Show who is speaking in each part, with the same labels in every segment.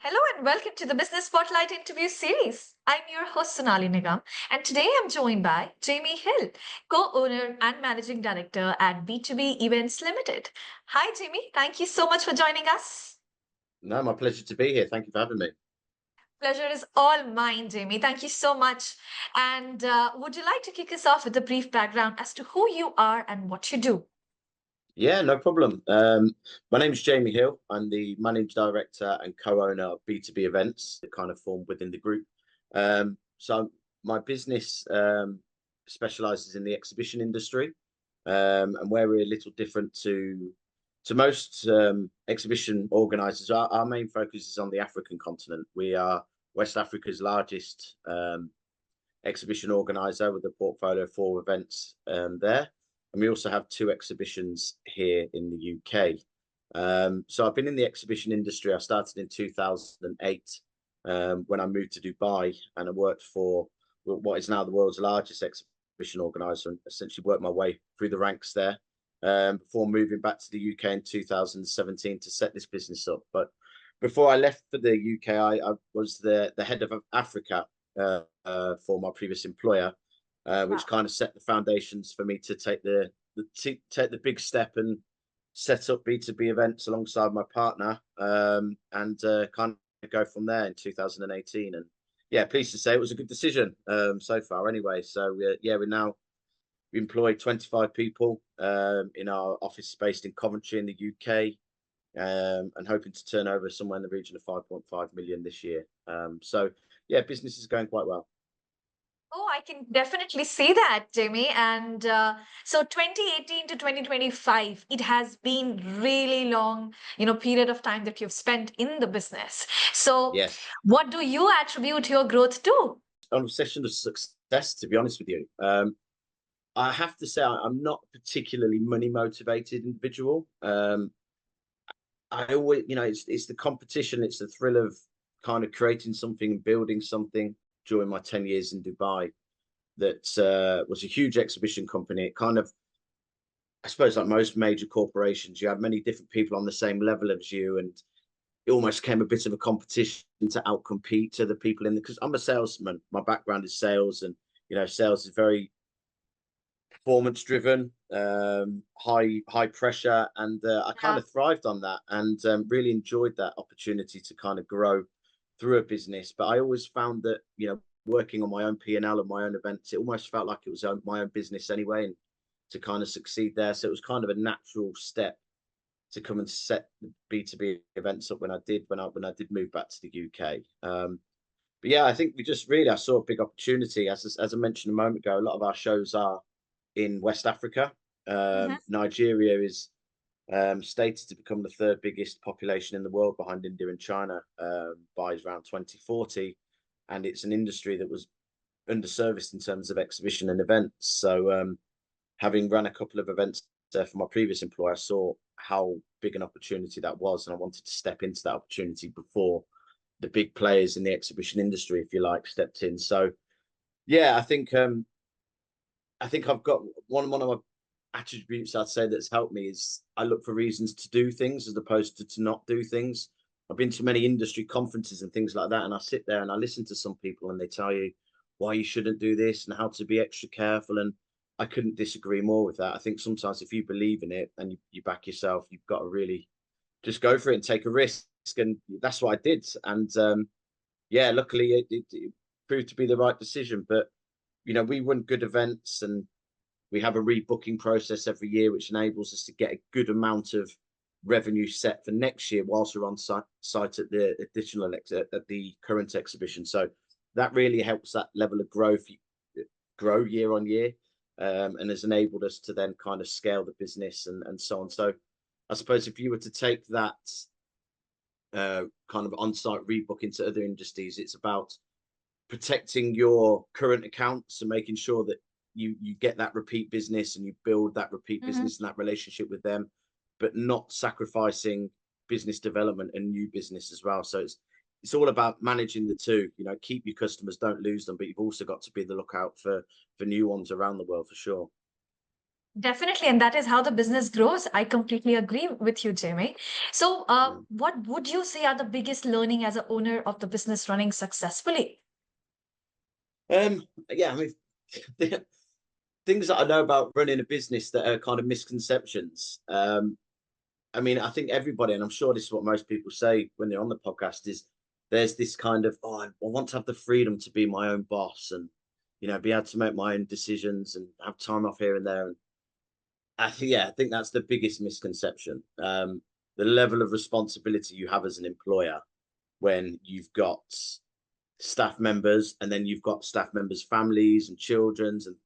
Speaker 1: Hello and welcome to the Business Spotlight interview series. I'm your host Sonali Nigam, and today I'm joined by Jamie Hill, co-owner and managing director at B2B Events Limited. Hi Jamie, thank you so much for joining us.
Speaker 2: No, my pleasure to be here. Thank you for having me.
Speaker 1: Pleasure is all mine, Jamie. Thank you so much. And would you like to kick us off with a brief background as to who you are and what you do?
Speaker 2: Yeah, no problem. My name is Jamie Hill. I'm the managing director and co-owner of B2B Events that kind of form within the group. So my business specializes in the exhibition industry, and where we're a little different to most exhibition organizers. Our main focus is on the African continent. We are West Africa's largest exhibition organizer with a portfolio of 4 events there. And we also have 2 exhibitions here in the UK. So I've been in the exhibition industry. I started in 2008 when I moved to Dubai, and I worked for what is now the world's largest exhibition organizer, and essentially worked my way through the ranks there before moving back to the UK in 2017 to set this business up. But before I left for the UK, I was the head of Africa for my previous employer, which
Speaker 1: Wow.
Speaker 2: kind of set the foundations for me to take the big step and set up B2B events alongside my partner, and kind of go from there in 2018. And yeah, pleased to say it was a good decision so far. Anyway, so we employ 25 people in our office based in Coventry in the UK, and hoping to turn over somewhere in the region of 5.5 million this year. So yeah, business is going quite well.
Speaker 1: Oh, I can definitely see that, Jamie. And so 2018 to 2025, it has been really long, period of time that you've spent in the business. So
Speaker 2: Yes.
Speaker 1: what do you attribute your growth to?
Speaker 2: On a session of success, to be honest with you. I have to say I'm not a particularly money motivated individual. I always, it's the competition, it's the thrill of kind of creating something and building something during my 10 years in Dubai that was a huge exhibition company. It kind of, I suppose, like most major corporations, you have many different people on the same level as you, and it almost became a bit of a competition to outcompete to the people in the, because I'm a salesman. My background is sales, and sales is very performance driven, high pressure, and I kind
Speaker 1: Yeah.
Speaker 2: of thrived on that, and really enjoyed that opportunity to kind of grow through a business. But I always found that working on my own P&L and my own events, it almost felt like it was my own business anyway, and to kind of succeed there. So it was kind of a natural step to come and set the B2B events up when I did move back to the UK. But yeah, I think I saw a big opportunity. As I mentioned a moment ago, a lot of our shows are in West Africa.
Speaker 1: Mhm.
Speaker 2: Nigeria is stated to become the third biggest population in the world behind India and China by around 2040. And it's an industry that was underserviced in terms of exhibition and events. So having run a couple of events for my previous employer, I saw how big an opportunity that was, and I wanted to step into that opportunity before the big players in the exhibition industry, if you like, stepped in. So yeah, I think I've got one of my attributes I'd say that's helped me is I look for reasons to do things as opposed to not do things. I've been to many industry conferences and things like that, and I sit there and I listen to some people and they tell you why you shouldn't do this and how to be extra careful. And I couldn't disagree more with that. I think sometimes if you believe in it and you back yourself, you've got to really just go for it and take a risk. And that's what I did. And yeah, luckily it proved to be the right decision. But we run good events, and we have a rebooking process every year, which enables us to get a good amount of revenue set for next year whilst we're on site at the at the current exhibition. So that really helps that level of growth grow year on year, and has enabled us to then kind of scale the business and so on. So I suppose if you were to take that kind of on-site rebook into other industries, it's about protecting your current accounts and making sure that you get that repeat business and you build that repeat
Speaker 1: Mhm.
Speaker 2: business and that relationship with them, but not sacrificing business development and new business as well. So it's all about managing the two. Keep your customers, don't lose them, but you've also got to be the lookout for new ones around the world for sure.
Speaker 1: Definitely, and that is how the business grows. I completely agree with you, Jamie. So,
Speaker 2: Mm.
Speaker 1: what would you say are the biggest learning as a owner of the business running successfully?
Speaker 2: Yeah, I mean, things that I know about running a business that are kind of misconceptions. I mean, I think everybody, and I'm sure this is what most people say when they're on the podcast, is there's this kind of, oh, I want to have the freedom to be my own boss and, be able to make my own decisions and have time off here and there. And I think that's the biggest misconception. The level of responsibility you have as an employer when you've got staff members and then you've got staff members' families and children's, and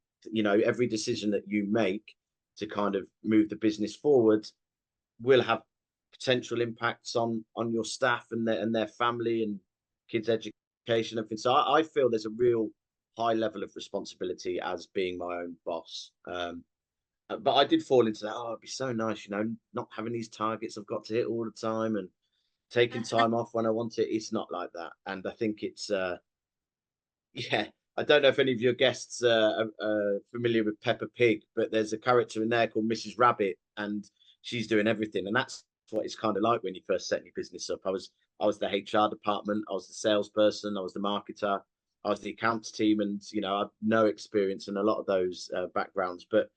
Speaker 2: every decision that you make to kind of move the business forward will have potential impacts on your staff and their family and kids' education and everything. So I feel there's a real high level of responsibility as being my own boss. But I did fall into that. Oh, it'd be so nice, not having these targets I've got to hit all the time and taking time off when I want it. It's not like that, and I think it's yeah. I don't know if any of your guests are familiar with Peppa Pig, but there's a character in there called Mrs. Rabbit, and she's doing everything, and that's what it's kind of like when you first set your business up. I was the HR department, I was the salesperson, I was the marketer, I was the accounts team, and I've no experience in a lot of those backgrounds, but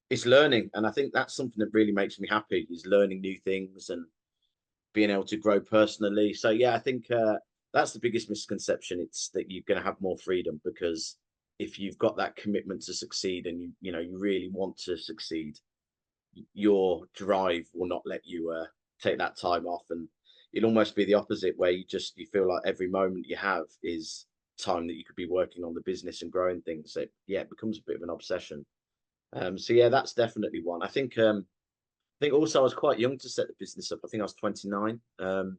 Speaker 2: it's learning, and I think that's something that really makes me happy is learning new things and being able to grow personally. So yeah, I think that's the biggest misconception. It's that you're going to have more freedom because if you've got that commitment to succeed and you really want to succeed, your drive will not let you take that time off, and it'll almost be the opposite where you feel like every moment you have is time that you could be working on the business and growing things. So yeah, it becomes a bit of an obsession. So yeah, that's definitely one. I think also I was quite young to set the business up. I think I was 29.
Speaker 1: Mhm.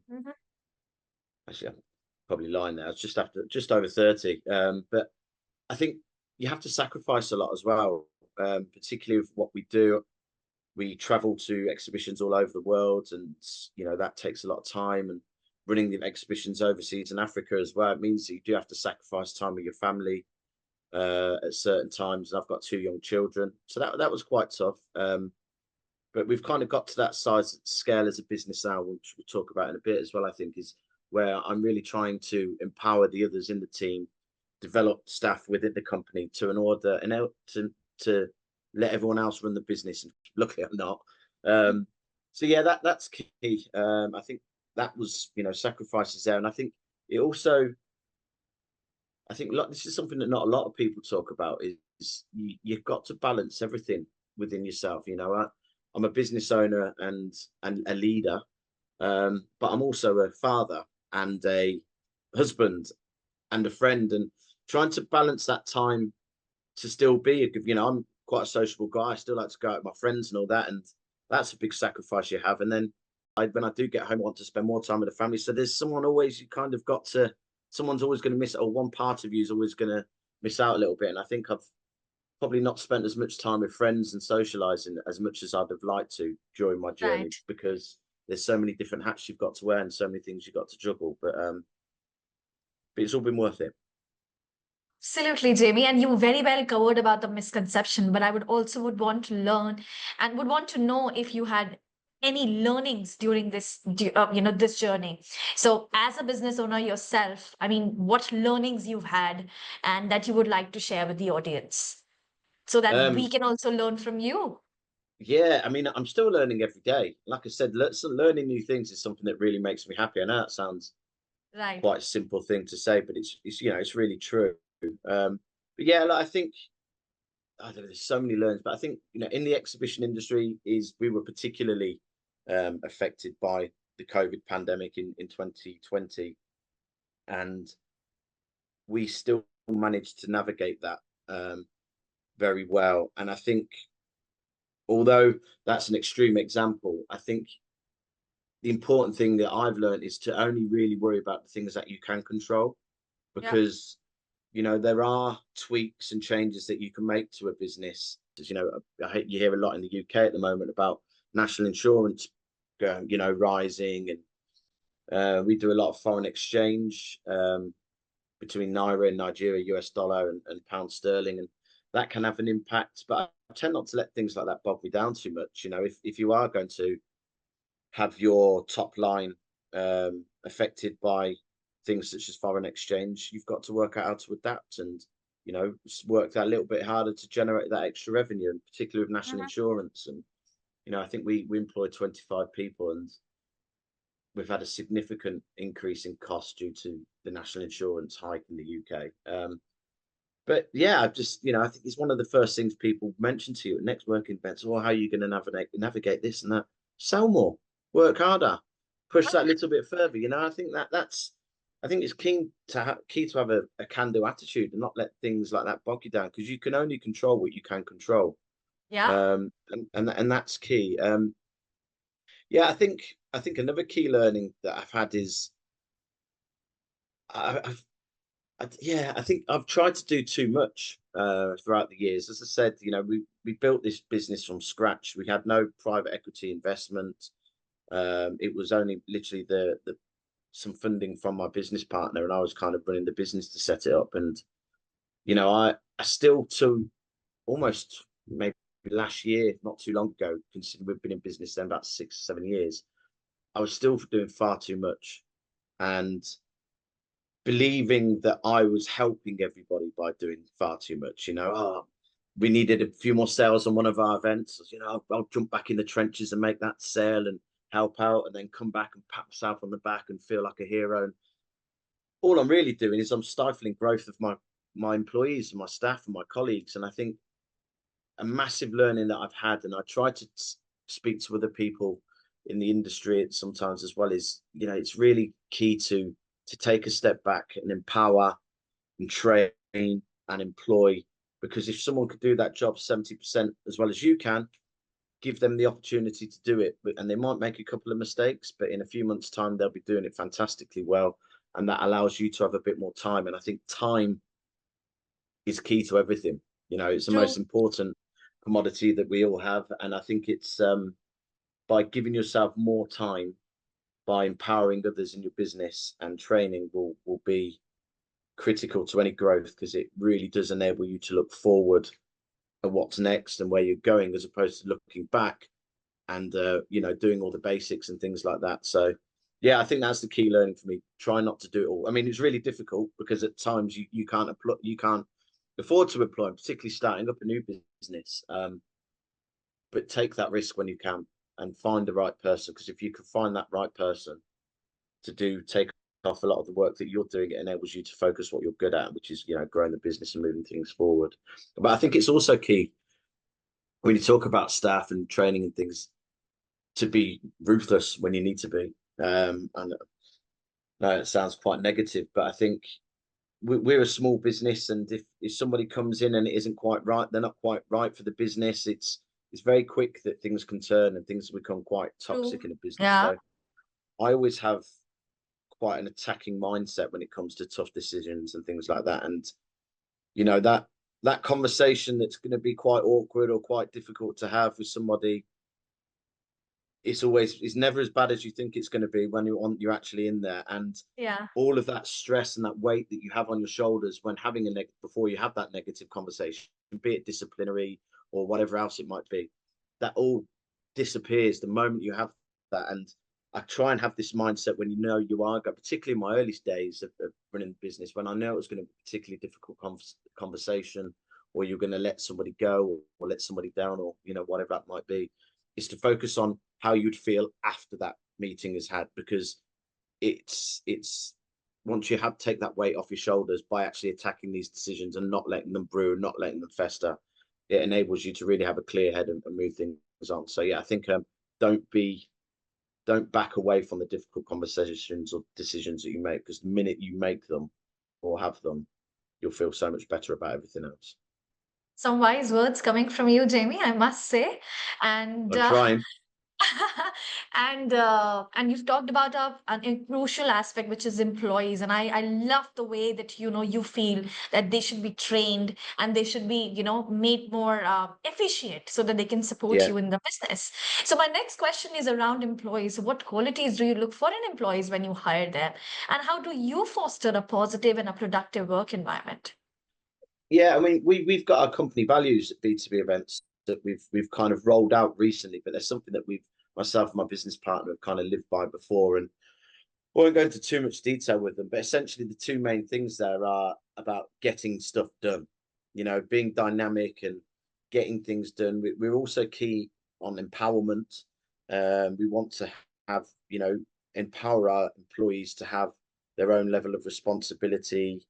Speaker 2: Actually, I'm probably lying there. I was just over 30. But I think you have to sacrifice a lot as well, particularly with what we do. We travel to exhibitions all over the world, and that takes a lot of time. And running the exhibitions overseas in Africa as well, it means that you do have to sacrifice time with your family at certain times. And I've got two young children, so that was quite tough. But we've kind of got to that size scale as a business now, which we'll talk about in a bit as well. I think is where I'm really trying to empower the others in the team, develop staff within the company to an order and out to let everyone else run the business. And luckily, I'm not. Um, so yeah, that's key. I think that was sacrifices there, and I think it also. I think this is something that not a lot of people talk about is you've got to balance everything within yourself. I'm a business owner and a leader, but I'm also a father and a husband and a friend, and trying to balance that time to still be a good. I'm quite a sociable guy. I still like to go out with my friends and all that, and that's a big sacrifice you have. And then when I do get home, I want to spend more time with the family. So there's someone always you kind of got to. Someone's always going to miss, or one part of you is always going to miss out a little bit. And I think I've probably not spent as much time with friends and socializing as much as I'd have liked to during my journey
Speaker 1: Right.
Speaker 2: because there's so many different hats you've got to wear and so many things you've got to juggle. But it's all been worth it.
Speaker 1: Absolutely, Jamie. And you very well covered about the misconception, but I would also would want to learn and would want to know if you had any learnings during this journey. So, as a business owner yourself, I mean, what learnings you've had and that you would like to share with the audience so that we
Speaker 2: Um,
Speaker 1: can also learn from you.
Speaker 2: yeah, I mean, I'm still learning every day. Like I said, learning new things is something that really makes me happy. I know that sounds
Speaker 1: Right.
Speaker 2: quite a simple thing to say, but it's really true. But yeah, like, I think I don't know, there's so many learnings, but I think in the exhibition industry is we were particularly affected by the COVID pandemic in 2020, and we still managed to navigate that very well. And I think although that's an extreme example, I think the important thing that I've learned is to only really worry about the things that you can control
Speaker 1: Yeah.
Speaker 2: because there are tweaks and changes that you can make to a business. As you hear a lot in the UK at the moment about national insurance going, rising, and we do a lot of foreign exchange between naira and Nigeria, US dollar and pound sterling, and that can have an impact. But I tend not to let things like that bog me down too much. If you are going to have your top line affected by things such as foreign exchange, you've got to work out how to adapt and work that a little bit harder to generate that extra revenue, and particularly with national
Speaker 1: Mhm.
Speaker 2: insurance. And I think we employ 25 people, and we've had a significant increase in cost due to the national insurance hike in the UK. But yeah, I've just, I think it's one of the first things people mention to you at next working events. Well, how are you going to navigate this and that? Sell more, work harder, push that little bit further. I think I think it's key to have a can-do attitude and not let things like that bog you down, because you can only control what you can control.
Speaker 1: Yeah,
Speaker 2: And that's key. Yeah, I think another key learning that I've had is I, I've yeah, I think I've tried to do too much throughout the years. As I said, we built this business from scratch. We had no private equity investment. It was only literally the some funding from my business partner, and I was kind of running the business to set it up. And I still, to almost maybe last year, not too long ago, considering we've been in business then about 6 or 7 years, I was still doing far too much and believing that I was helping everybody by doing far too much. Oh, we needed a few more sales on one of our events. I'll jump back in the trenches and make that sale and help out, and then come back and pat myself on the back and feel like a hero. And all I'm really doing is I'm stifling growth of my employees and my staff and my colleagues. And I think a massive learning that I've had, and I try to speak to other people in the industry sometimes as well, is it's really key to take a step back and empower and train and employ. Because if someone could do that job 70% as well as you can, give them the opportunity to do it. And they might make a couple of mistakes, but in a few months' time, they'll be doing it fantastically well. And that allows you to have a bit more time. And I think time is key to everything. It's the most
Speaker 1: true.
Speaker 2: important commodity that we all have. And I think it's by giving yourself more time, by empowering others in your business, and training will be critical to any growth, because it really does enable you to look forward at what's next and where you're going, as opposed to looking back and doing all the basics and things like that. So yeah, I think that's the key learning for me. Try not to do it all. I mean, it's really difficult because at times you can't afford to employ, particularly starting up a new business. But take that risk when you can, and find the right person, because if you can find that right person to take off a lot of the work that you're doing, it enables you to focus what you're good at, which is growing the business and moving things forward. But I think it's also key, when you talk about staff and training and things, to be ruthless when you need to be. And no, it sounds quite negative, but I think we're a small business, and if somebody comes in and it isn't quite right, they're not quite right for the business. It's very quick that things can turn and things become quite toxic
Speaker 1: True.
Speaker 2: in a business.
Speaker 1: Yeah.
Speaker 2: So I always have quite an attacking mindset when it comes to tough decisions and things like that. And that conversation that's going to be quite awkward or quite difficult to have with somebody, it's never as bad as you think it's going to be when you're actually in there. And
Speaker 1: Yeah.
Speaker 2: all of that stress and that weight that you have on your shoulders when having before you have that negative conversation, be it disciplinary or whatever else it might be, that all disappears the moment you have that. And I try and have this mindset when you are going, particularly in my early days of running the business, when I know it was going to be a particularly difficult conversation, or you're going to let somebody go, or let somebody down, or whatever that might be, is to focus on how you'd feel after that meeting is had. Because it's once you have take that weight off your shoulders by actually attacking these decisions and not letting them brew, not letting them fester, it enables you to really have a clear head and move things on. So yeah, I think don't be don't back away from the difficult conversations or decisions that you make, because the minute you make them or have them, you'll feel so much better about everything else.
Speaker 1: Some wise words coming from you, Jamie, I must say. And
Speaker 2: I'm trying.
Speaker 1: and you've talked about a crucial aspect, which is employees. And I love the way that you feel that they should be trained and they should be made more efficient so that they can support
Speaker 2: Yeah.
Speaker 1: you in the business. So my next question is around employees. What qualities do you look for in employees when you hire them, and how do you foster a positive and a productive work environment?
Speaker 2: Yeah, I mean, we've got our company values at B2B events that we've kind of rolled out recently, but there's something that we've myself and my business partner have kind of lived by before, and I won't go into too much detail with them, but essentially the two main things there are about getting stuff done, being dynamic and getting things done. We're also key on empowerment. We want to have, empower our employees to have their own level of responsibility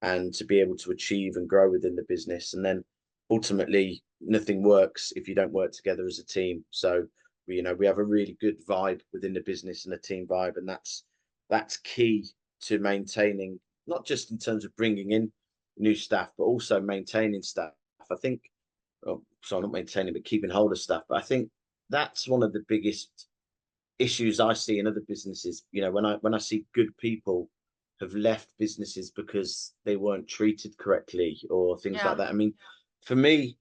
Speaker 2: and to be able to achieve and grow within the business. And then ultimately, nothing works if you don't work together as a team. So, we have a really good vibe within the business and a team vibe, and that's key to maintaining, not just in terms of bringing in new staff, but also maintaining staff. I think, oh, sorry, not maintaining, but keeping hold of staff. But I think that's one of the biggest issues I see in other businesses. When I see good people have left businesses because they weren't treated correctly or things like
Speaker 1: Yeah.
Speaker 2: that. I mean, for me,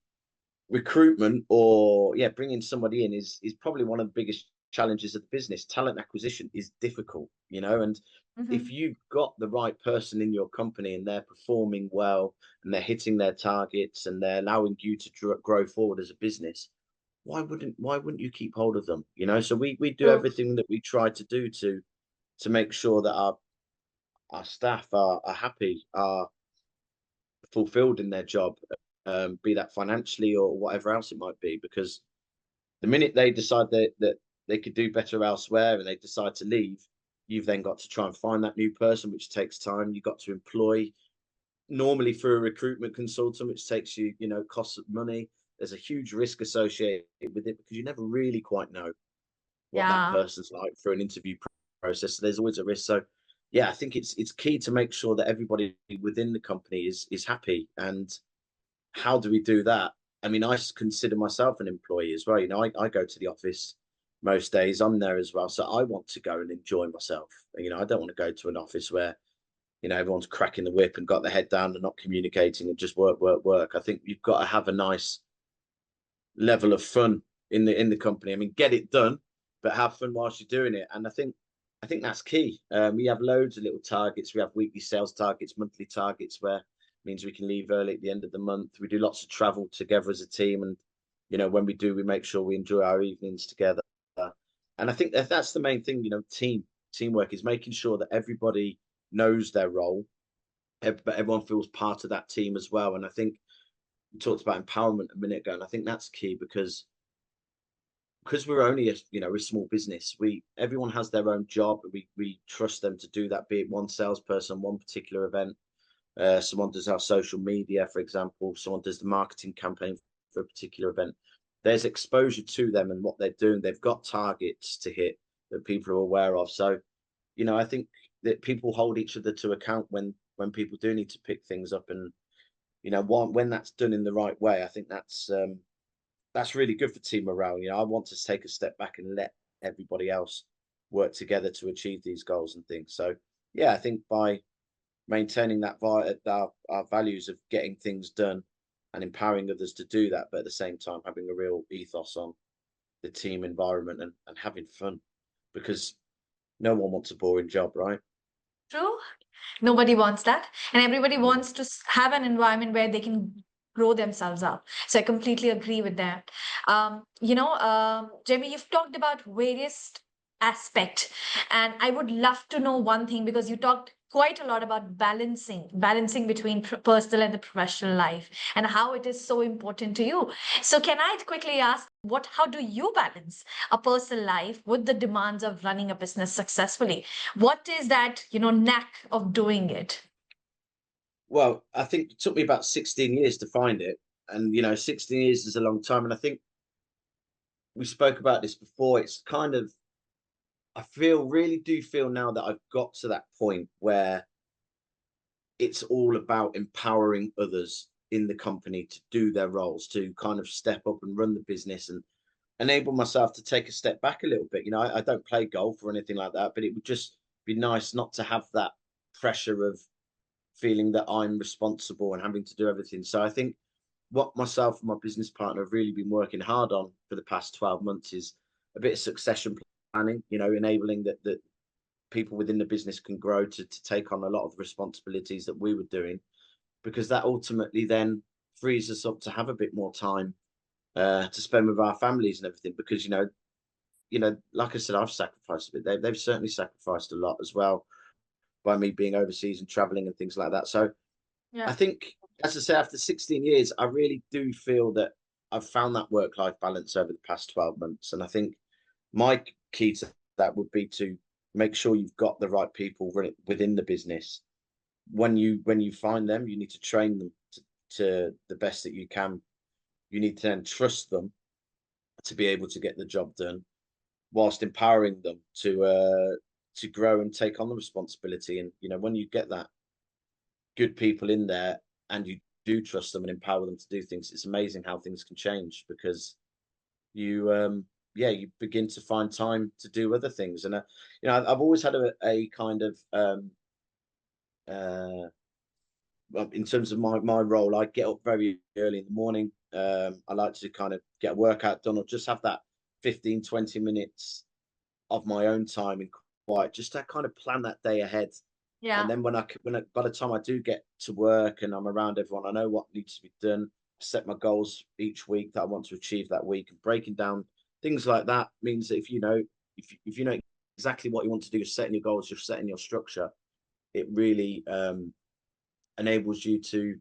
Speaker 2: recruitment or bringing somebody in is probably one of the biggest challenges of the business. Talent acquisition is difficult, and if
Speaker 1: Hmm.
Speaker 2: you've got the right person in your company and they're performing well and they're hitting their targets and they're allowing you to grow forward as a business, why wouldn't you keep hold of them? So we do
Speaker 1: True.
Speaker 2: everything that we try to do to make sure that our staff are happy, are fulfilled in their job, be that financially or whatever else it might be, because the minute they decide that they could do better elsewhere and they decide to leave, you've then got to try and find that new person, which takes time. You've got to employ, normally through a recruitment consultant, which takes costs of money. There's a huge risk associated with it because you never really quite know what that
Speaker 1: Yeah.
Speaker 2: person's like through an interview process. So there's always a risk. So yeah, I think it's key to make sure that everybody within the company is happy. And how do we do that? I mean, I consider myself an employee as well. I go to the office most days. I'm there as well. So I want to go and enjoy myself. I don't want to go to an office where, everyone's cracking the whip and got their head down and not communicating and just work, work, work. I think you've got to have a nice level of fun in the company. I mean, get it done, but have fun whilst you're doing it. And I think that's key. We have loads of little targets. We have weekly sales targets, monthly targets, where it means we can leave early at the end of the month. We do lots of travel together as a team, and when we do, we make sure we enjoy our evenings together. And I think that's the main thing. Teamwork is making sure that everybody knows their role, but everyone feels part of that team as well. And I think we talked about empowerment a minute ago, and I think that's key because we're only a small business. Everyone has their own job. We trust them to do that, be it one salesperson, one particular event. Someone does our social media, for example. Someone does the marketing campaign for a particular event. There's exposure to them and what they're doing. They've got targets to hit that people are aware of. So, I think that people hold each other to account when people do need to pick things up, and when that's done in the right way. I think that's really good for team morale. I want to take a step back and let everybody else work together to achieve these goals and things. So yeah, I think by maintaining our values of getting things done and empowering others to do that, but at the same time having a real ethos on the team environment and having fun, because no one wants a boring job, right?
Speaker 1: True. Nobody wants that. And everybody
Speaker 2: Mm.
Speaker 1: wants to have an environment where they can grow themselves up. So I completely agree with that. Jamie, you've talked about various aspects, and I would love to know one thing because you talked quite a lot about balancing between personal and the professional life and how it is so important to you. So can I quickly ask how do you balance a personal life with the demands of running a business successfully? What is that, knack of doing it?
Speaker 2: Well, I think it took me about 16 years to find it. And 16 years is a long time. And I think we spoke about this before. It's kind of, really do feel now that I've got to that point where it's all about empowering others in the company to do their roles, to kind of step up and run the business and enable myself to take a step back a little bit. I don't play golf or anything like that, but it would just be nice not to have that pressure of feeling that I'm responsible and having to do everything. So I think what myself and my business partner have really been working hard on for the past 12 months is a bit of succession planning, enabling that people within the business can grow to take on a lot of the responsibilities that we were doing, because that ultimately then frees us up to have a bit more time to spend with our families and everything. Because like I said, I've sacrificed a bit. They've certainly sacrificed a lot as well by me being overseas and traveling and things like that. So I
Speaker 1: Yeah.
Speaker 2: think, as I say, after 16 years, I really do feel that I've found that work-life balance over the past 12 months. And I think my key to that would be to make sure you've got the right people within the business. When you find them, you need to train them to the best that you can. You need to then trust them to be able to get the job done, whilst empowering them to grow and take on the responsibility. And when you get that good people in there and you do trust them and empower them to do things, it's amazing how things can change, because you begin to find time to do other things. And I've always had a kind of uh well, in terms of my role, I get up very early in the morning. I like to kind of get a workout done, or just have that 15-20 minutes of my own time in quiet, just to kind of plan that day ahead. And
Speaker 1: Yeah.
Speaker 2: then by the time I do get to work and I'm around everyone, I know what needs to be done. Set my goals each week that I want to achieve that week, and breaking down things like that means that if you know exactly what you want to do, you're setting your goals, you're setting your structure. It really enables you to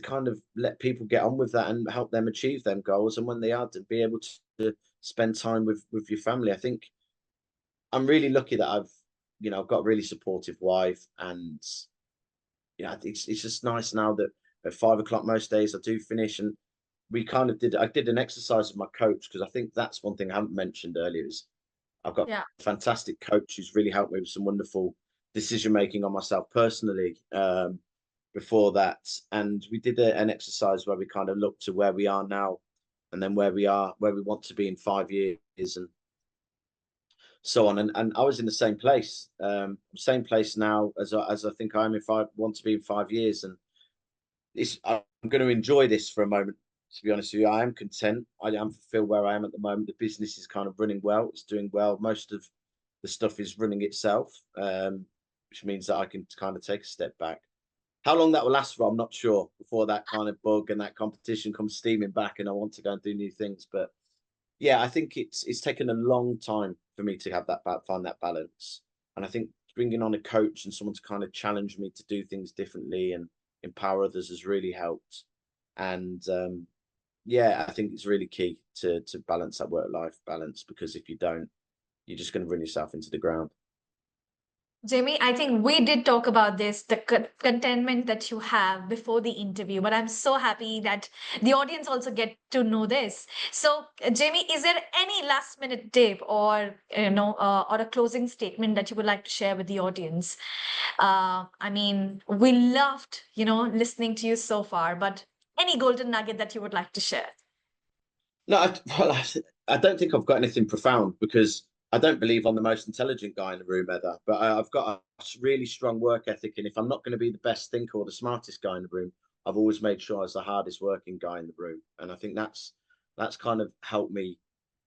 Speaker 2: kind of let people get on with that and help them achieve them goals. And when they are, to be able to spend time with your family. I think I'm really lucky that I've got a really supportive wife. And it's just nice now that at 5 o'clock most days I do finish. And I did an exercise with my coach, because I think that's one thing I haven't mentioned earlier, is I've got
Speaker 1: Yeah.
Speaker 2: a fantastic coach who's really helped me with some wonderful decision making on myself personally, before that. And we did an exercise where we kind of looked to where we are now, and then where we want to be in 5 years, and so on. And I was in the same place now as I think I am, if I want to be in 5 years. And I'm going to enjoy this for a moment. To be honest with you, I am content. I am fulfilled where I am at the moment. The business is kind of running well. It's doing well. Most of the stuff is running itself, which means that I can kind of take a step back. How long that will last for, I'm not sure. Before that kind of bug and that competition comes steaming back, and I want to go and do new things. But yeah, I think it's taken a long time for me to have find that balance. And I think bringing on a coach and someone to kind of challenge me to do things differently and empower others has really helped. And yeah, I think it's really key to balance that work life balance, because if you don't, you're just going to run yourself into the ground.
Speaker 1: Jamie, I think we did talk about this, the contentment that you have before the interview, but I'm so happy that the audience also get to know this. So, Jamie, is there any last minute tip or, or a closing statement that you would like to share with the audience? I mean, we loved, listening to you so far, but any golden nugget that you would like to share?
Speaker 2: No, I don't think I've got anything profound, because I don't believe I'm the most intelligent guy in the room ever. But I've got a really strong work ethic, and if I'm not going to be the best thinker or the smartest guy in the room, I've always made sure I was the hardest working guy in the room. And I think that's kind of helped me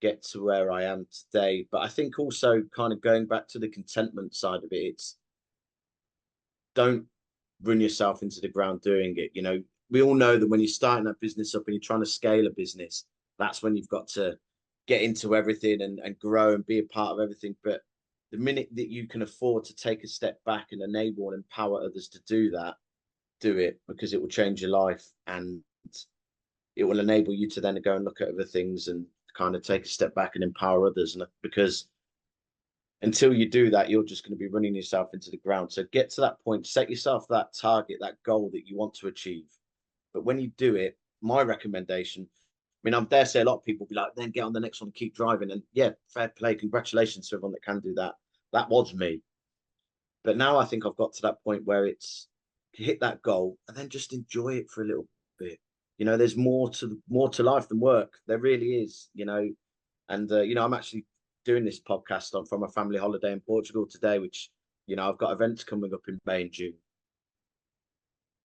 Speaker 2: get to where I am today. But I think also, kind of going back to the contentment side of it, it's, don't run yourself into the ground doing it. We all know that when you're starting that business up and you're trying to scale a business, that's when you've got to get into everything and grow and be a part of everything. But the minute that you can afford to take a step back and enable and empower others to do that, do it, because it will change your life, and it will enable you to then go and look at other things and kind of take a step back and empower others. And because until you do that, you're just going to be running yourself into the ground. So get to that point, set yourself that target, that goal that you want to achieve. But when you do it, my recommendation, I mean, I dare say a lot of people be like, then get on the next one, keep driving. And yeah, fair play. Congratulations to everyone that can do that. That was me. But now I think I've got to that point where it's hit that goal and then just enjoy it for a little bit. There's more to life than work. There really is. And I'm actually doing this podcast on from a family holiday in Portugal today, which I've got events coming up in May and June.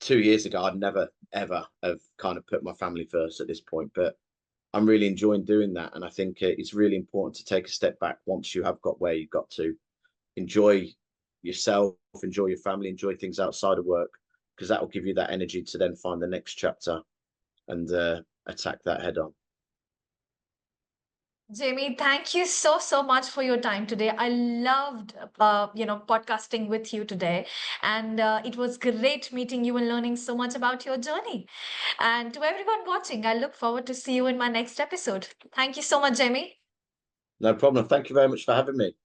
Speaker 2: 2 years ago, I'd never ever have kind of put my family first at this point, but I'm really enjoying doing that. And I think it's really important to take a step back once you have got where you've got to. Enjoy yourself, enjoy your family, enjoy things outside of work, because that will give you that energy to then find the next chapter and attack that head on.
Speaker 1: Jamie, thank you so much for your time today. I loved, podcasting with you today, and it was great meeting you and learning so much about your journey. And to everyone watching, I look forward to see you in my next episode. Thank you so much, Jamie.
Speaker 2: No problem. Thank you very much for having me.